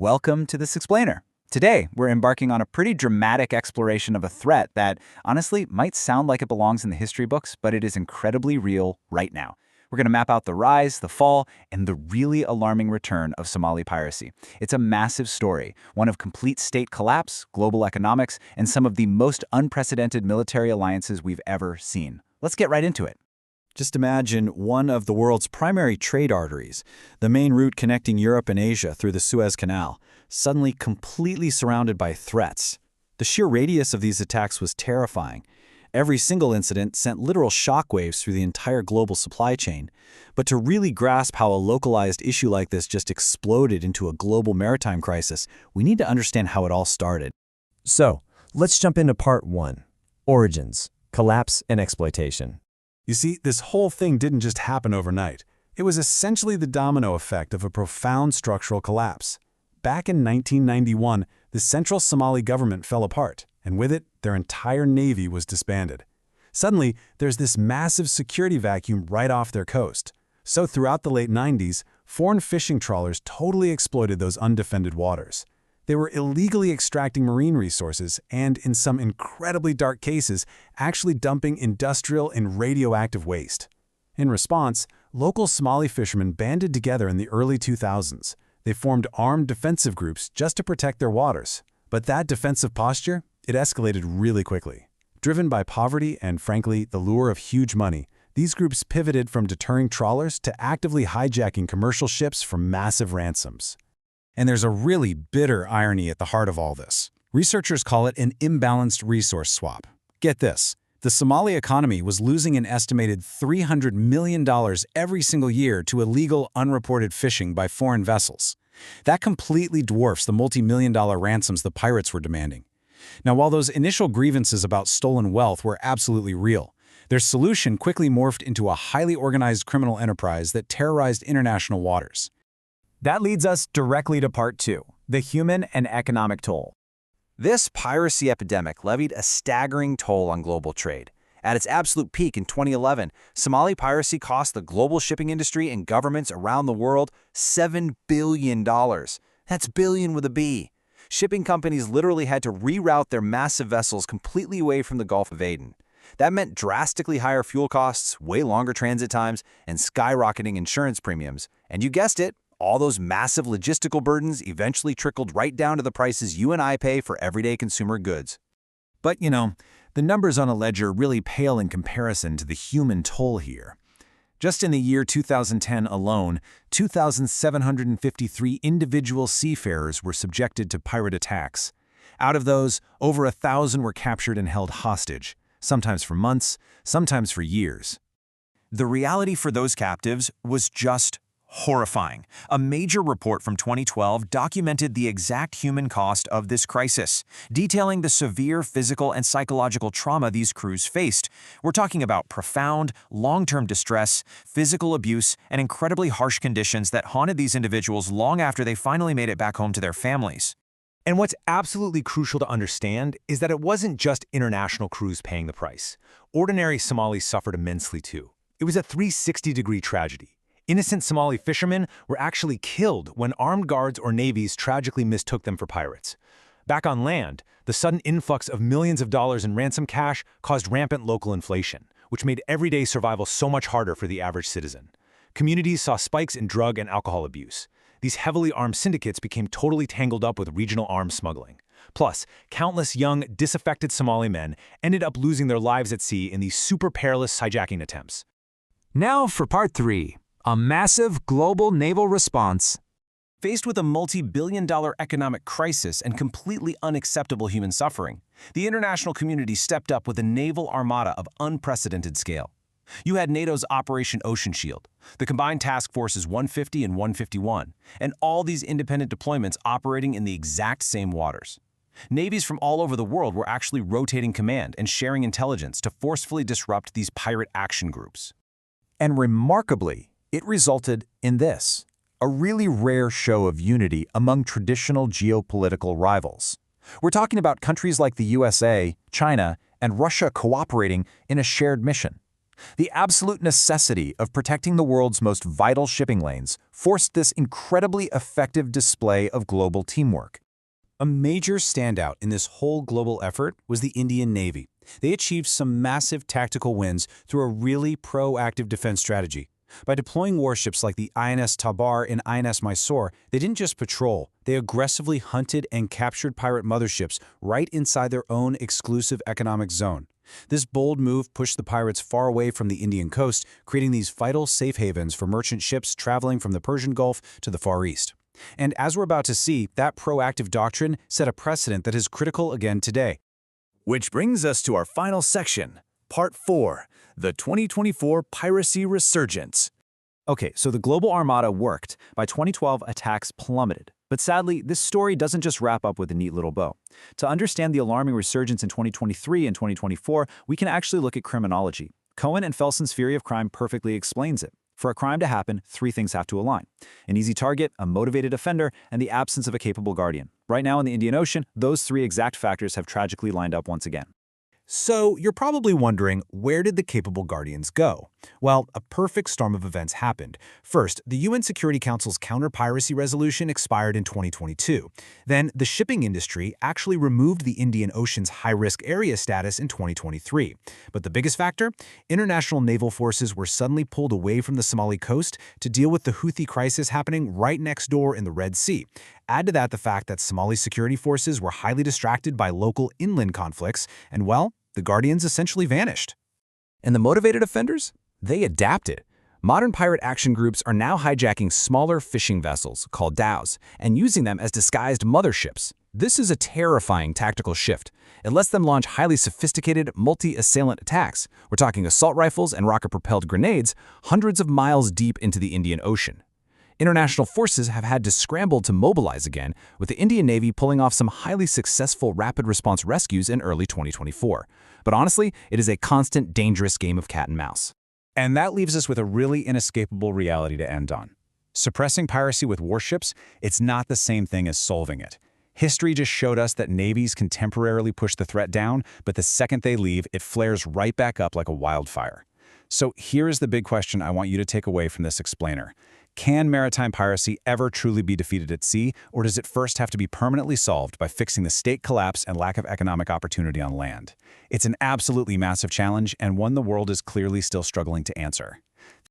Welcome to This Explainer. Today, we're embarking on a pretty dramatic exploration of a threat that, honestly, might sound like it belongs in the history books, but it is incredibly real right now. We're going to map out the rise, the fall, and the really alarming return of Somali piracy. It's a massive story, one of complete state collapse, global economics, and some of the most unprecedented military alliances we've ever seen. Let's get right into it. Just imagine one of the world's primary trade arteries, the main route connecting Europe and Asia through the Suez Canal, suddenly completely surrounded by threats. The sheer radius of these attacks was terrifying. Every single incident sent literal shockwaves through the entire global supply chain. But to really grasp how a localized issue like this just exploded into a global maritime crisis, we need to understand how it all started. So, let's jump into part 1. Origins, collapse, and exploitation. You see, this whole thing didn't just happen overnight. It was essentially the domino effect of a profound structural collapse. Back in 1991, the central Somali government fell apart, and with it, their entire navy was disbanded. Suddenly, there's this massive security vacuum right off their coast. So throughout the late 90s, foreign fishing trawlers totally exploited those undefended waters. They were illegally extracting marine resources and, in some incredibly dark cases, actually dumping industrial and radioactive waste. In response, local Somali fishermen banded together in the early 2000s. They formed armed defensive groups just to protect their waters. But that defensive posture, it escalated really quickly. Driven by poverty and, frankly, the lure of huge money, these groups pivoted from deterring trawlers to actively hijacking commercial ships for massive ransoms. And there's a really bitter irony at the heart of all this. Researchers call it an imbalanced resource swap. Get this. The Somali economy was losing an estimated $300 million every single year to illegal, unreported fishing by foreign vessels. That completely dwarfs the multi-million-dollar ransoms the pirates were demanding. Now, while those initial grievances about stolen wealth were absolutely real, their solution quickly morphed into a highly organized criminal enterprise that terrorized international waters. That leads us directly to part 2, the human and economic toll. This piracy epidemic levied a staggering toll on global trade. At its absolute peak in 2011, Somali piracy cost the global shipping industry and governments around the world $7 billion. That's billion with a B. Shipping companies literally had to reroute their massive vessels completely away from the Gulf of Aden. That meant drastically higher fuel costs, way longer transit times, and skyrocketing insurance premiums. And you guessed it, all those massive logistical burdens eventually trickled right down to the prices you and I pay for everyday consumer goods. But, the numbers on a ledger really pale in comparison to the human toll here. Just in the year 2010 alone, 2,753 individual seafarers were subjected to pirate attacks. Out of those, over 1,000 were captured and held hostage, sometimes for months, sometimes for years. The reality for those captives was just horrifying. A major report from 2012 documented the exact human cost of this crisis, detailing the severe physical and psychological trauma these crews faced. We're talking about profound, long-term distress, physical abuse, and incredibly harsh conditions that haunted these individuals long after they finally made it back home to their families. And what's absolutely crucial to understand is that it wasn't just international crews paying the price. Ordinary Somalis suffered immensely too. It was a 360-degree tragedy. Innocent Somali fishermen were actually killed when armed guards or navies tragically mistook them for pirates. Back on land, the sudden influx of millions of dollars in ransom cash caused rampant local inflation, which made everyday survival so much harder for the average citizen. Communities saw spikes in drug and alcohol abuse. These heavily armed syndicates became totally tangled up with regional arms smuggling. Plus, countless young, disaffected Somali men ended up losing their lives at sea in these super perilous hijacking attempts. Now for part 3. A massive global naval response. Faced with a multi-billion-dollar economic crisis and completely unacceptable human suffering, the international community stepped up with a naval armada of unprecedented scale. You had NATO's Operation Ocean Shield, the Combined Task Forces 150 and 151, and all these independent deployments operating in the exact same waters. Navies from all over the world were actually rotating command and sharing intelligence to forcefully disrupt these pirate action groups. And remarkably, it resulted in this, a really rare show of unity among traditional geopolitical rivals. We're talking about countries like the USA, China, and Russia cooperating in a shared mission. The absolute necessity of protecting the world's most vital shipping lanes forced this incredibly effective display of global teamwork. A major standout in this whole global effort was the Indian Navy. They achieved some massive tactical wins through a really proactive defense strategy. By deploying warships like the INS Tabar and INS Mysore, they didn't just patrol, they aggressively hunted and captured pirate motherships right inside their own exclusive economic zone. This bold move pushed the pirates far away from the Indian coast, creating these vital safe havens for merchant ships traveling from the Persian Gulf to the Far East. And as we're about to see, that proactive doctrine set a precedent that is critical again today. Which brings us to our final section, Part 4, the 2024 Piracy Resurgence. Okay, so the global armada worked. By 2012, attacks plummeted. But sadly, this story doesn't just wrap up with a neat little bow. To understand the alarming resurgence in 2023 and 2024, we can actually look at criminology. Cohen and Felson's theory of crime perfectly explains it. For a crime to happen, three things have to align: an easy target, a motivated offender, and the absence of a capable guardian. Right now in the Indian Ocean, those three exact factors have tragically lined up once again. So you're probably wondering, where did the capable guardians go? Well, a perfect storm of events happened. First, the UN Security Council's counter-piracy resolution expired in 2022. Then, the shipping industry actually removed the Indian Ocean's high-risk area status in 2023. But the biggest factor? International naval forces were suddenly pulled away from the Somali coast to deal with the Houthi crisis happening right next door in the Red Sea. Add to that the fact that Somali security forces were highly distracted by local inland conflicts, and well, the Guardians essentially vanished. And the motivated offenders? They adapted. Modern pirate action groups are now hijacking smaller fishing vessels, called dhows, and using them as disguised motherships. This is a terrifying tactical shift. It lets them launch highly sophisticated, multi-assailant attacks. We're talking assault rifles and rocket-propelled grenades hundreds of miles deep into the Indian Ocean. International forces have had to scramble to mobilize again, with the Indian Navy pulling off some highly successful rapid response rescues in early 2024. But honestly, it is a constant, dangerous game of cat and mouse. And that leaves us with a really inescapable reality to end on. Suppressing piracy with warships, it's not the same thing as solving it. History just showed us that navies can temporarily push the threat down, but the second they leave, it flares right back up like a wildfire. So here is the big question I want you to take away from this explainer. Can maritime piracy ever truly be defeated at sea, or does it first have to be permanently solved by fixing the state collapse and lack of economic opportunity on land? It's an absolutely massive challenge, and one the world is clearly still struggling to answer.